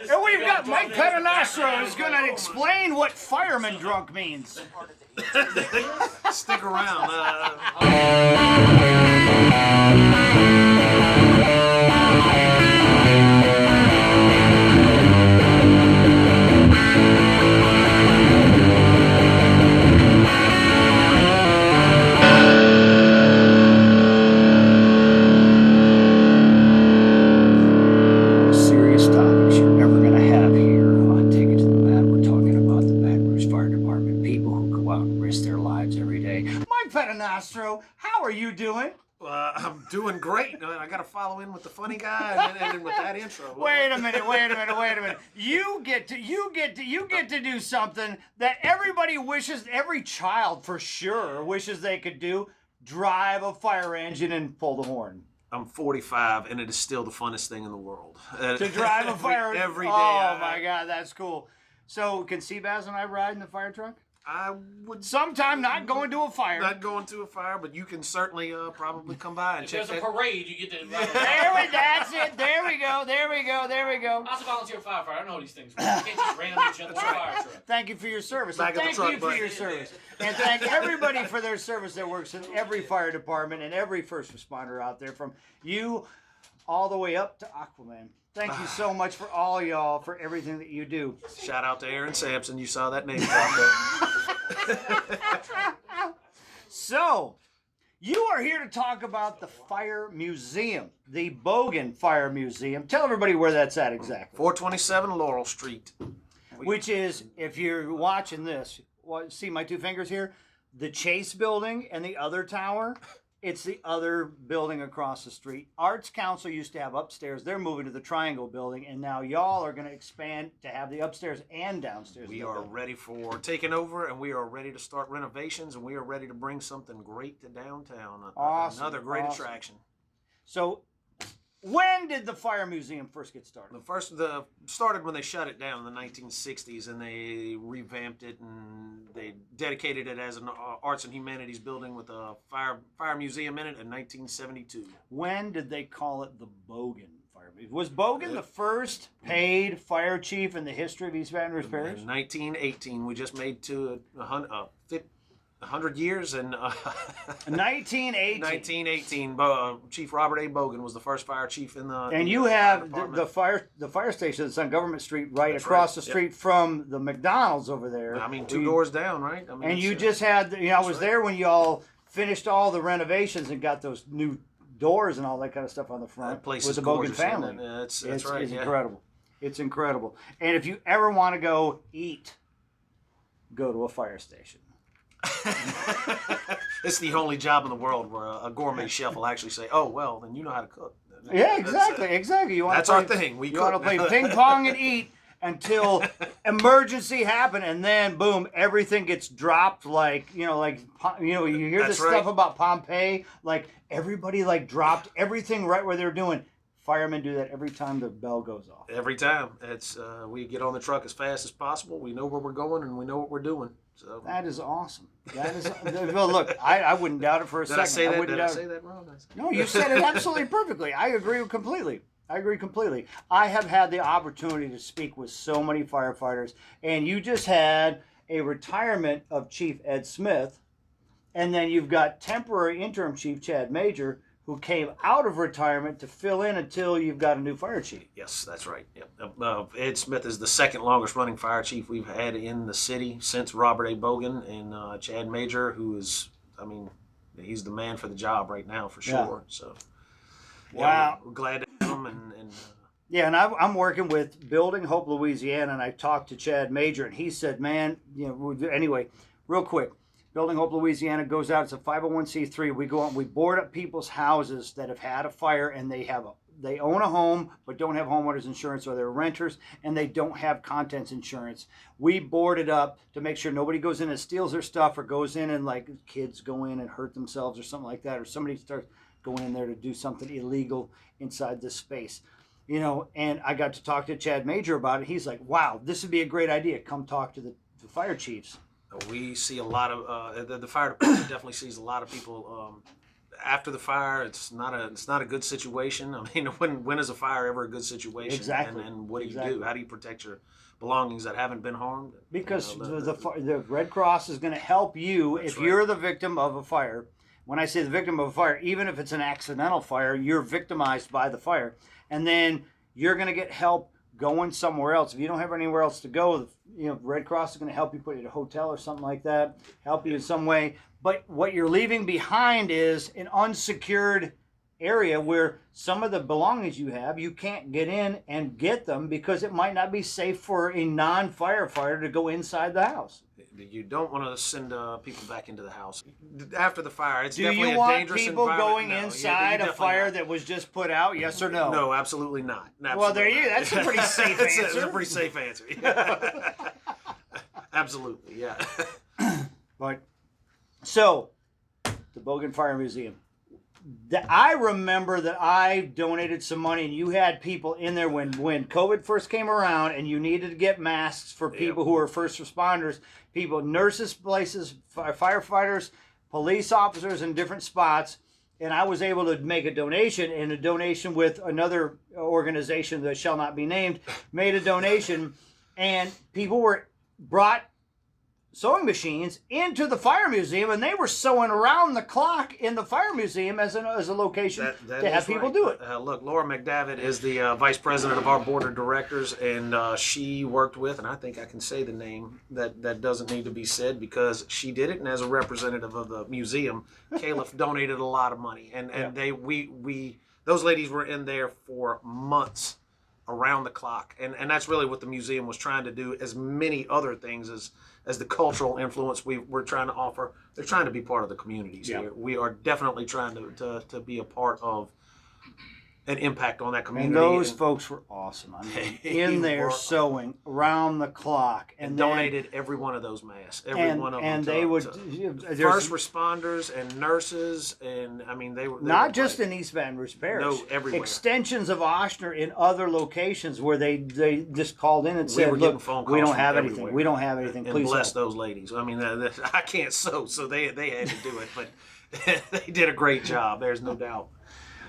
And we've got Mike Paternostro who's going to explain what fireman drunk means. Stick around. Serious topics you're ever going to have here on Take It to the Mat. We're talking about the Baton Rouge Fire Department, people who go out and risk their lives every day. Mike Paternostro, how are you doing? I'm doing great. I got to follow in with the funny guy and then with that intro. Wait a minute. You get to do something that everybody wishes, every child for sure wishes they could do: drive a fire engine and pull the horn. I'm 45, and it is still the funnest thing in the world. To drive a fire every day. Oh my God, that's cool. So can Seabass and I ride in the fire truck? I would Sometime, not going to a fire. Not going to a fire, but you can certainly probably come by and if check there's a parade, you get to ride. That's it. There we go. I was a volunteer firefighter. I know these things. You can't just randomly jump in a fire truck. Thank you for your service. Back of the Thank truck, you for buddy. your service. And thank everybody for their service that works in every fire department and every first responder out there, from you all the way up to Aquaman. Thank you so much for all y'all for everything that you do. Shout out to Aaron Sampson. You saw that name pop up. So, you are here to talk about the Fire Museum, the Bogan Fire Museum. Tell everybody where that's at exactly. 427 Laurel Street. Which is, if you're watching this, see my two fingers here? The Chase building and the other tower. It's the other building across the street. Arts Council used to have upstairs. They're moving to the Triangle building, and now y'all are going to expand to have the upstairs and downstairs. We are ready for taking over, and we are ready to start renovations, and we are ready to bring something great to downtown. Awesome. Another great attraction. So, when did the Fire Museum first get started? Started when they shut it down in the 1960s, and they revamped it and they dedicated it as an arts and humanities building with a fire museum in it in 1972. When did they call it the Bogan Fire Museum? Was Bogan the first paid fire chief in the history of East Baton Rouge Parish? In 1918, we just made to 100 years, and 1918. 1918. Chief Robert A. Bogan was the first fire chief in the. And you have the fire station that's on Government Street, right across the street from the McDonald's over there. I mean, two doors down, right? I mean, and you just had, I was there when y'all finished all the renovations and got those new doors and all that kind of stuff on the front. That place with is the Bogan gorgeous, family. That's It's right. incredible. It's incredible. And if you ever want to go eat, go to a fire station. It's the only job in the world where a gourmet chef will actually say, "Oh, well, then you know how to cook." Yeah, exactly. You want That's to our thing. You want to play ping pong and eat until emergency happen, and then boom, everything gets dropped. You hear this stuff about Pompeii. Like everybody dropped everything right where they're doing. Firemen do that every time the bell goes off. Every time. It's we get on the truck as fast as possible. We know where we're going and we know what we're doing. So that is awesome. That is well. Look, I wouldn't doubt it for a second. Did I say that wrong? No, you said it absolutely perfectly. I agree completely. I have had the opportunity to speak with so many firefighters, and you just had a retirement of Chief Ed Smith, and then you've got temporary interim Chief Chad Major, who came out of retirement to fill in until you've got a new fire chief. Yes, that's right. Yep. Ed Smith is the second longest running fire chief we've had in the city since Robert A. Bogan, and Chad Major, who is, he's the man for the job right now for sure. Yeah. So, wow, we're glad to have him. Yeah, and I'm working with Building Hope, Louisiana, and I talked to Chad Major, and he said, man, anyway, real quick. Building Hope, Louisiana goes out. It's a 501c3. We go out and we board up people's houses that have had a fire, and they own a home but don't have homeowners insurance, or they're renters and they don't have contents insurance. We board it up to make sure nobody goes in and steals their stuff, or goes in and kids go in and hurt themselves or something like that, or somebody starts going in there to do something illegal inside this space. And I got to talk to Chad Major about it. He's like, wow, this would be a great idea. Come talk to the fire chiefs. We see a lot of the fire department definitely sees a lot of people after the fire, it's not a good situation. I mean, when is a fire ever a good situation? Exactly. And what do you Exactly. do? How do you protect your belongings that haven't been harmed? Because You know, the Red Cross is going to help you That's if right. you're the victim of a fire. When I say the victim of a fire, even if it's an accidental fire, you're victimized by the fire. And then you're going to get help going somewhere else. If you don't have anywhere else to go, Red Cross is going to help you put you in a hotel or something like that, help you in some way. But what you're leaving behind is an unsecured area where some of the belongings you have, you can't get in and get them because it might not be safe for a non-firefighter to go inside the house. You don't want to send people back into the house after the fire. It's Do definitely you a want dangerous people environment. going No, you inside a definitely fire not. that was just put out? Yes or no? No, absolutely not. Well, there you. That's a pretty safe answer. It's a pretty safe answer. Absolutely, yeah. But so, the Bogan Fire Museum. I remember that I donated some money, and you had people in there when COVID first came around, and you needed to get masks for people who are first responders, people, nurses, places, firefighters, police officers in different spots. And I was able to make a donation, and a donation with another organization that shall not be named made a donation, and people were brought sewing machines into the fire museum, and they were sewing around the clock in the fire museum as a location That to have is people right. do it. Look, Laura McDavitt is the vice president of our board of directors, and she worked with, and I think I can say the name that doesn't need to be said because she did it, and as a representative of the museum, Caliph donated a lot of money, and we those ladies were in there for months around the clock, and that's really what the museum was trying to do, as many other things as the cultural influence we're trying to offer. They're trying to be part of the communities here. We are definitely trying to be a part of an impact on that community. And those folks were awesome. I mean, in there sewing around the clock and then, donated every one of those masks. Every and, one of and them. they would First responders and nurses, and I mean they were not just in East Baton Rouge Parish. No, everywhere. Extensions of Ochsner in other locations where they just called in and We said, were getting "Look, phone we calls don't from have everywhere. anything. We don't have anything. And Please bless help." those ladies. I mean, I can't sew, so they had to do it, but they did a great job. There's no doubt.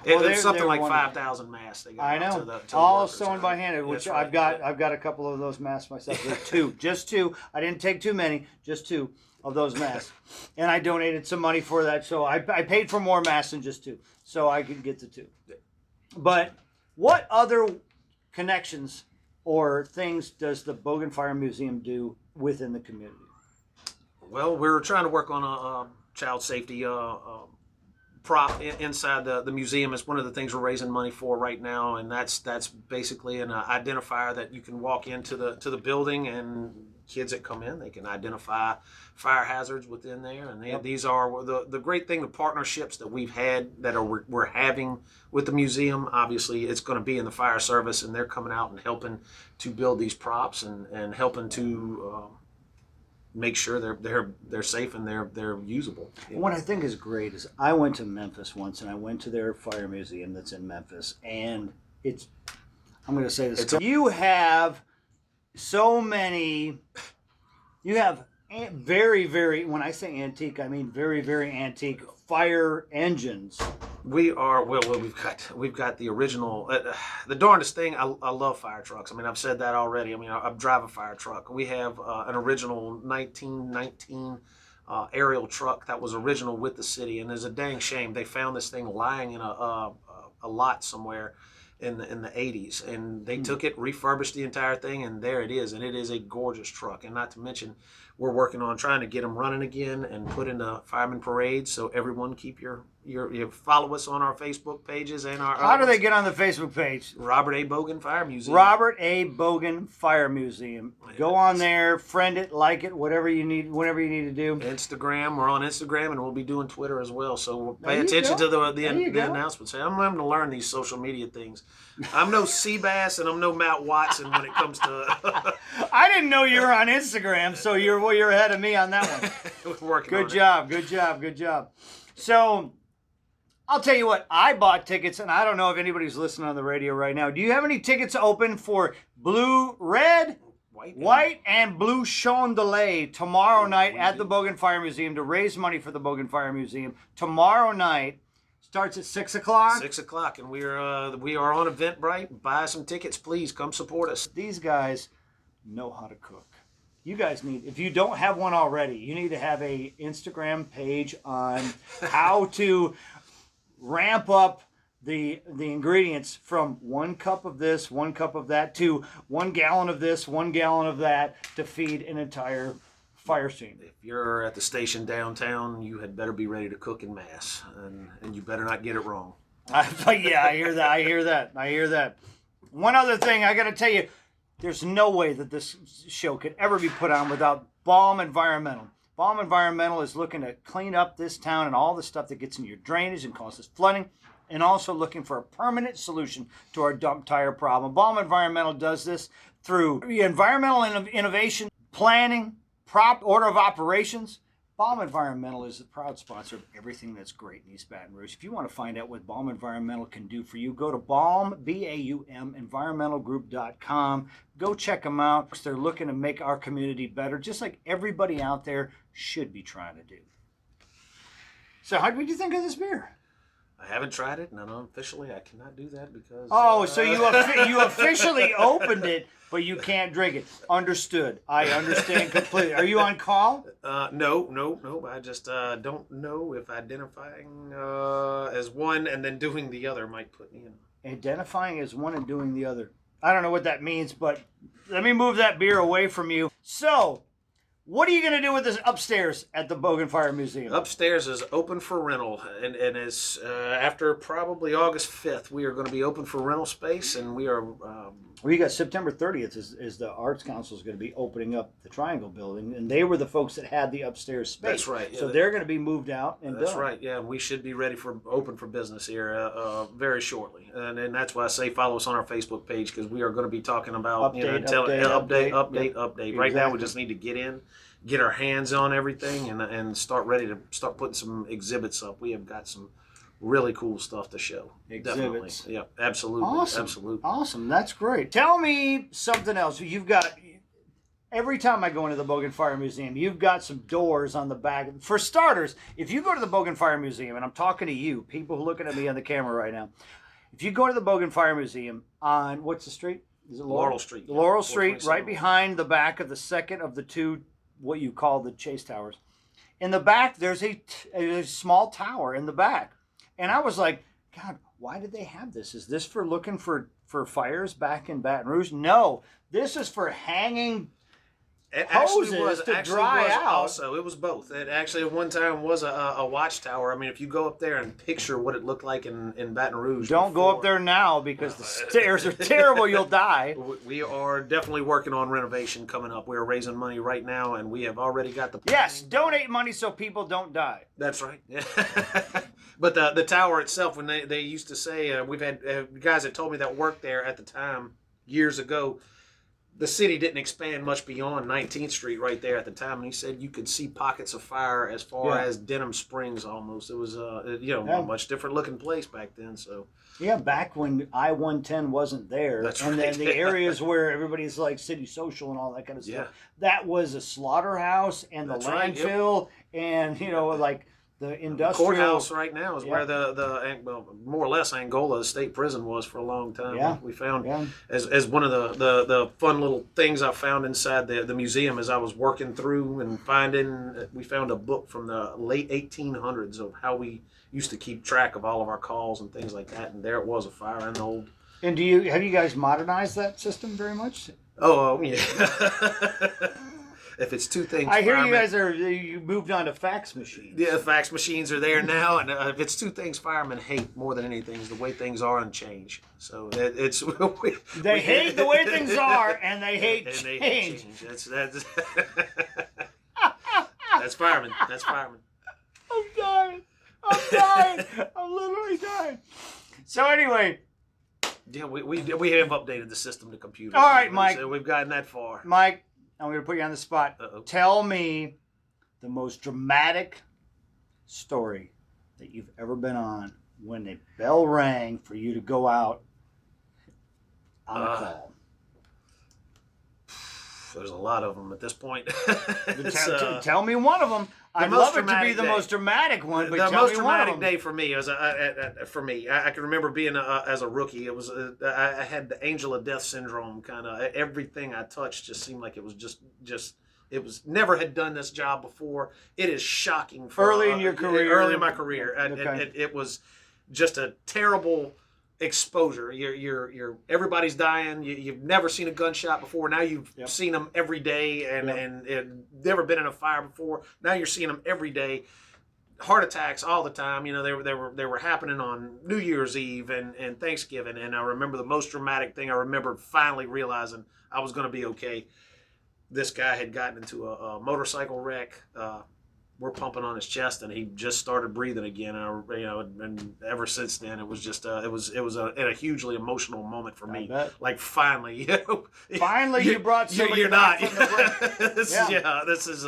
Well, It's something they're like wonderful. 5,000 masks they got. I out know, to the all workers. sewn by hand, which That's right. I've got a couple of those masks myself. There's two, just two. I didn't take too many, just two of those masks, and I donated some money for that. So I paid for more masks than just two, so I could get the two. But what other connections or things does the Bogan Fire Museum do within the community? Well, we're trying to work on a child safety prop inside the museum. Is one of the things we're raising money for right now, and that's basically an identifier that you can walk into the building, and kids that come in, they can identify fire hazards within there. And these are the great thing, the partnerships that we've had that we're having with the museum. Obviously, it's going to be in the fire service, and they're coming out and helping to build these props and helping to make sure they're safe and they're usable. What I think is great is I went to Memphis once, and I went to their fire museum that's in Memphis, and I'm going to say this. You have so many, you have very, very, when I say antique, I mean very, very antique fire engines. We've got the original, the darndest thing. I love fire trucks. I mean, I've said that already. I mean, I drive a fire truck. We have an original 1919 aerial truck that was original with the city, and there's a dang shame they found this thing lying in a lot somewhere in the 80s, and they took it, refurbished the entire thing, and there it is, and it is a gorgeous truck. And not to mention, we're working on trying to get them running again and put into fireman parades. So everyone, keep your follow us on our Facebook pages and our. How do they get on the Facebook page? Robert A. Bogan Fire Museum. Robert A. Bogan Fire Museum. Go on there, friend it, like it, whatever you need to do. Instagram, we're on Instagram, and we'll be doing Twitter as well. So we'll pay There you attention go. to the There you go. announcements. Hey, I'm learning to learn these social media things. I'm no Seabass and I'm no Matt Watson when it comes to. I didn't know you were on Instagram, so you're ahead of me on that one. We're working on it. Good job. So, I'll tell you what, I bought tickets, and I don't know if anybody's listening on the radio right now. Do you have any tickets open for red, white, and blue chandelier tomorrow night at the Bogan Fire Museum to raise money for the Bogan Fire Museum? Tomorrow night, Starts at 6 o'clock. 6 o'clock, and we are on Eventbrite. Buy some tickets, please. Come support us. These guys know how to cook. You guys need, if you don't have one already, you need to have a Instagram page on how to ramp up the ingredients from 1 cup of this, 1 cup of that, to 1 gallon of this, 1 gallon of that, to feed an entire fire scene. If you're at the station downtown, you had better be ready to cook in mass, and you better not get it wrong. Yeah, I hear that. One other thing I got to tell you, there's no way that this show could ever be put on without Balm Environmental. Balm Environmental is looking to clean up this town and all the stuff that gets in your drainage and causes flooding, and also looking for a permanent solution to our dump tire problem. Balm Environmental does this through environmental innovation, planning, order of operations. Balm Environmental is the proud sponsor of everything that's great in East Baton Rouge. If you want to find out what Balm Environmental can do for you, go to Balm, B-A-U-M, environmentalgroup.com. Go check them out. They're looking to make our community better, just like everybody out there should be trying to do. So how did you think of this beer? I haven't tried it, and unofficially I cannot do that because... Oh, so you officially opened it, but you can't drink it. Understood. I understand completely. Are you on call? No. I just don't know if identifying as one and then doing the other might put me in. Identifying as one and doing the other. I don't know what that means, but let me move that beer away from you. So, what are you going to do with this upstairs at the Bogan Fire Museum? Upstairs is open for rental, and is after probably August 5th, we are going to be open for rental space, and we are... Well, you got September 30th is the Arts Council is going to be opening up the Triangle Building, and they were the folks that had the upstairs space. That's right. Yeah, so they're going to be moved out and That's done. right. Yeah, we should be ready for open for business here very shortly, and that's why I say follow us on our Facebook page, because we are going to be talking about update. Right now, we just need to get our hands on everything, and start putting some exhibits up. We have got some really cool stuff to show. Exhibits. Definitely. Yeah, absolutely. Awesome. Absolutely. Awesome. That's great. Tell me something else. You've got, every time I go into the Bogan Fire Museum, you've got some doors on the back. For starters, if you go to the Bogan Fire Museum, and I'm talking to you, people who are looking at me on the camera right now, if you go to the Bogan Fire Museum on, what's the street? Is it Laurel Street. Laurel Street, right behind the back of the second of the two, what you call the Chase Towers. In the back, there's a small tower in the back. And I was like, God, why did they have this? Is this for looking for fires back in Baton Rouge? No, this is for hanging hoses to dry out. Also, it was both. It actually at one time was a watchtower. I mean, if you go up there and picture what it looked like in Baton Rouge. Don't go up there now because the stairs are terrible. You'll die. We are definitely working on renovation coming up. We are raising money right now, and we have already got the... Yes, donate money so people don't die. That's right. But the tower itself, when they used to say, we've had guys that told me that worked there at the time, years ago, the city didn't expand much beyond 19th Street right there at the time. And he said you could see pockets of fire as far as Denham Springs almost. It was, a much different looking place back then. So yeah, back when I-110 wasn't there. That's and right. then the areas where everybody's like city social and all that kind of stuff. That was a slaughterhouse and the landfill and, like... The industrial courthouse right now is where the more or less Angola State Prison was for a long time. Yeah. We found as one of the fun little things I found inside the museum as I was working through and we found a book from the late 1800s of how we used to keep track of all of our calls and things like that. And there it was, a fire in the old. And have you guys modernized that system very much? Oh yeah. If it's two things, I hear you guys you moved on to fax machines. Yeah, fax machines are there now, and if it's two things firemen hate more than anything is the way things are and change. So it's they hate the way things are, and they hate change. That's that's firemen. That's firemen. I'm dying. I'm literally dying. So anyway. Yeah, we have updated the system to computers. All right, Mike. So we've gotten that far. Mike, I'm going to put you on the spot. Uh-oh. Tell me the most dramatic story that you've ever been on when the bell rang for you to go out on a call. There's a lot of them at this point. Tell me one of them. I'd love it to be the most dramatic one, but the tell most me one of dramatic them. day for me I can remember being as a rookie. It was I had the angel of death syndrome. Kind of everything I touched just seemed like it was just it was never had done this job before. It is shocking. For, Early in your career. Early in my career, Okay. it was just a terrible exposure. You're everybody's dying. You've never seen a gunshot before. Now you've seen them every day, and never been in a fire before. Now you're seeing them every day. Heart attacks all the time. You know, they were happening on New Year's Eve and Thanksgiving. And I remember the most dramatic thing. I remember finally realizing I was going to be okay. This guy had gotten into a motorcycle wreck. We're pumping on his chest, and he just started breathing again. And ever since then, it was just it was a hugely emotional moment for me. Like finally, Finally, you brought somebody you're back not. from the brink. This is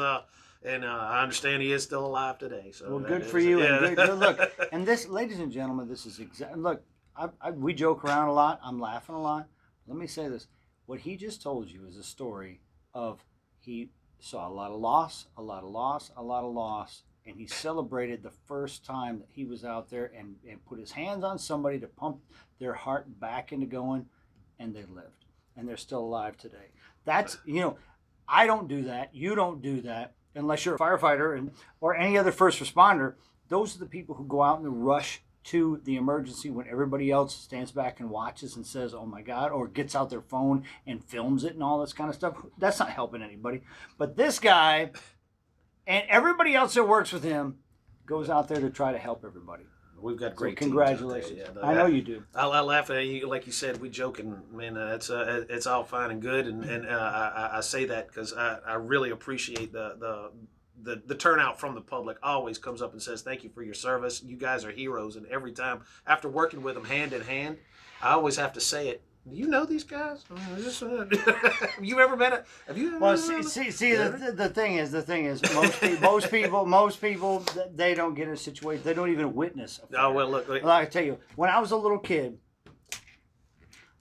and I understand he is still alive today. So well, good for you. Yeah. And good look. And this, ladies and gentlemen, this is exactly. Look, we joke around a lot. I'm laughing a lot. Let me say this: what he just told you is a story of he saw a lot of loss, and he celebrated the first time that he was out there and put his hands on somebody to pump their heart back into going, and they lived, and they're still alive today. That's, I don't do that. You don't do that unless you're a firefighter or any other first responder. Those are the people who go out in the rush to the emergency when everybody else stands back and watches and says, oh my God, or gets out their phone and films it and all this kind of stuff. That's not helping anybody. But this guy and everybody else that works with him goes out there to try to help everybody. We've got great congratulations. teams out there. I know you do. I laugh at you, like you said. We joking, man. It's all fine and good, and I say that because I really appreciate the turnout from the public. Always comes up and says thank you for your service. You guys are heroes, and every time after working with them hand in hand, I always have to say it. Do you know these guys? I mean, have you ever met it? Have you? Well, see, the thing is, most people, they don't get in a situation. They don't even witness a fire. Oh well, look. Well, I tell you, when I was a little kid,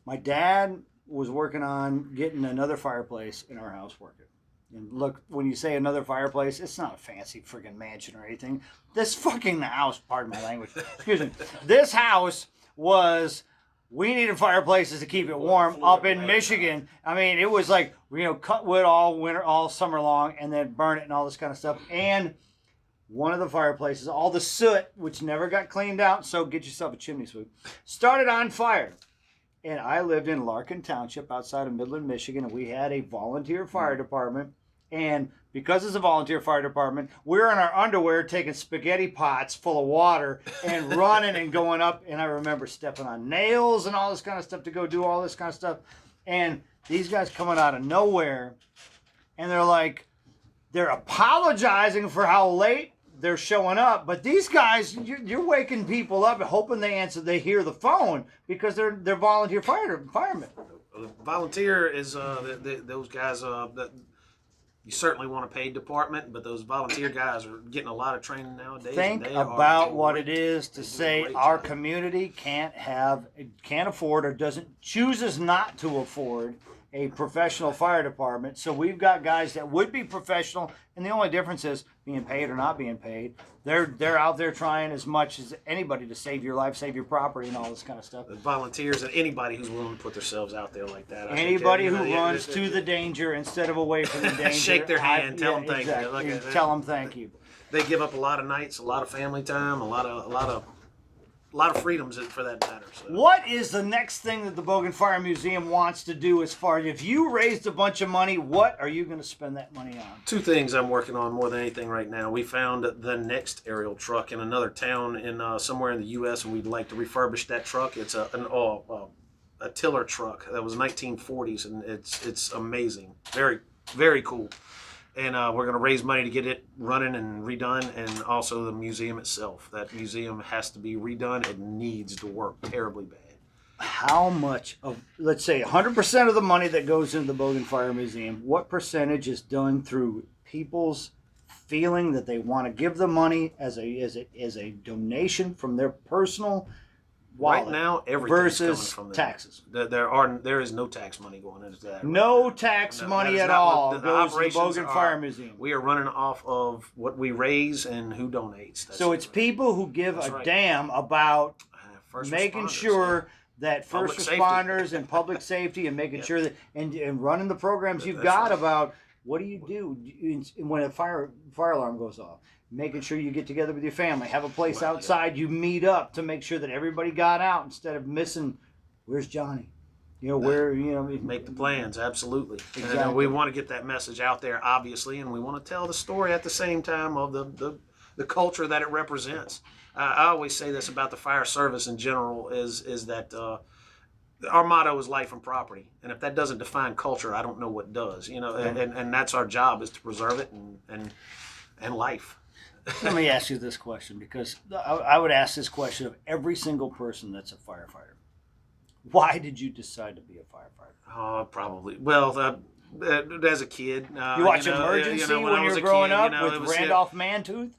my dad was working on getting another fireplace in our house working. And look, when you say another fireplace, it's not a fancy friggin' mansion or anything. This fucking house, pardon my language, excuse me, this house was. We needed fireplaces to keep it warm up in Michigan. I mean, it was like, cut wood all winter, all summer long, and then burn it and all this kind of stuff. And one of the fireplaces, all the soot, which never got cleaned out, so get yourself a chimney sweep, started on fire. And I lived in Larkin Township outside of Midland, Michigan, and we had a volunteer fire department. And because it's a volunteer fire department, we're in our underwear taking spaghetti pots full of water and running and going up. And I remember stepping on nails and all this kind of stuff to go do all this kind of stuff. And these guys coming out of nowhere, and they're apologizing for how late they're showing up. But these guys, you're waking people up hoping they hear the phone because they're volunteer firemen. Volunteer is those guys that. You certainly want a paid department, but those volunteer guys are getting a lot of training nowadays. Think about what it is to say our community can't afford or chooses not to afford a professional fire department. So we've got guys that would be professional, and the only difference is being paid or not being paid. They're out there trying as much as anybody to save your life, save your property, and all this kind of stuff. The volunteers and anybody who's willing to put themselves out there like that. Anybody who runs to the danger instead of away from the danger. Shake their hand, tell them thank you. Tell them thank you. They give up a lot of nights, a lot of family time, a lot of freedoms for that matter. So. What is the next thing that the Bogan Fire Museum wants to do as far as if you raised a bunch of money, what are you going to spend that money on? Two things I'm working on more than anything right now. We found the next aerial truck in another town in somewhere in the U.S. and we'd like to refurbish that truck. It's a tiller truck that was 1940s and it's amazing, very very cool. And we're going to raise money to get it running and redone, and also the museum itself. That museum has to be redone. It needs to work terribly bad. How much of, let's say, 100% of the money that goes into the Bogan Fire Museum, what percentage is done through people's feeling that they want to give the money as a donation from their personal wallet Right now, everything's versus coming from taxes. There is no tax money going into that. No tax No, money that is at not all what the goes to the operations Bogan are. Fire Museum. We are running off of what we raise and who donates. So it's people who give That's a right. damn about first making responders, sure that first Public safety. responders and public safety and making Yeah. sure that and running the programs you've That's got right. about what do you do when a fire alarm goes off. Making sure you get together with your family, have a place Well, outside, you meet up to make sure that everybody got out instead of missing. Where's Johnny? You know where Make the plans, absolutely. Exactly. And we want to get that message out there, obviously, and we want to tell the story at the same time of the culture that it represents. I always say this about the fire service in general is that our motto is life and property, and if that doesn't define culture, I don't know what does. And that's our job, is to preserve it and life. Let me ask you this question, because I would ask this question of every single person that's a firefighter. Why did you decide to be a firefighter? Oh, probably. Well, as a kid, You watch Emergency when I you was were a growing kid, up it with was- Randolph Mantooth?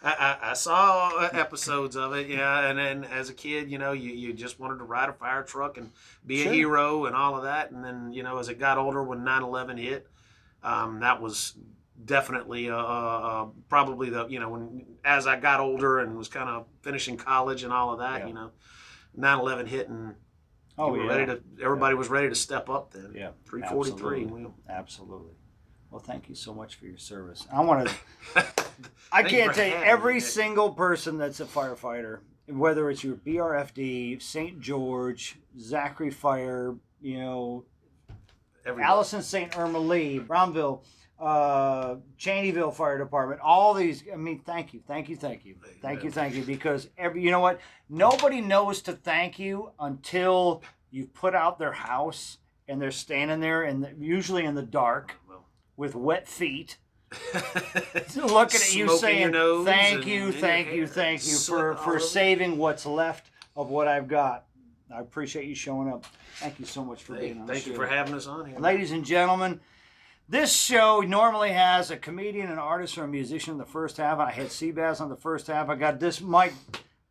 I saw episodes of it, and then as a kid, you just wanted to ride a fire truck and be Sure. a hero and all of that. And then, as it got older, when 9/11 hit, that was definitely probably as I got older and was kind of finishing college and all of that, Yeah. 9/11 hit, and everybody was ready to step up then. Yeah, 343. absolutely. Absolutely. Well, thank you so much for your service. I want to. I Thank you can't for tell you having every me. single person that's a firefighter, whether it's your BRFD, St. George, Zachary Fire, Everybody. Allison St. Irma Lee, Brownville, Cheneyville Fire Department, all these. I mean, thank you, because you know what? Nobody knows to thank you until you've put out their house and they're standing there, and usually in the dark with wet feet, looking at you Smoke in saying, your nose thank and you in your hair, for all over. saving what's left of what I've got. I appreciate you showing up. Thank you so much for being on the Thank you show. for having us on here. Ladies and gentlemen, this show normally has a comedian, an artist, or a musician in the first half. I had Seabass on the first half. I got this Mike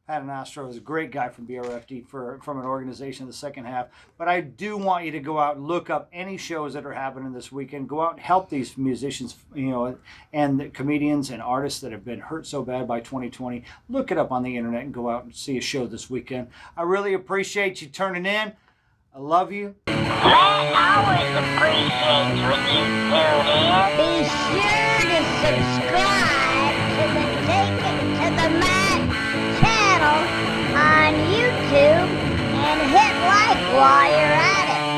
Paternostro, is a great guy from BRFD from an organization in the second half. But I do want you to go out and look up any shows that are happening this weekend. Go out and help these musicians, and the comedians and artists that have been hurt so bad by 2020. Look it up on the internet and go out and see a show this weekend. I really appreciate you turning in. I love you. I always appreciate when you tune in.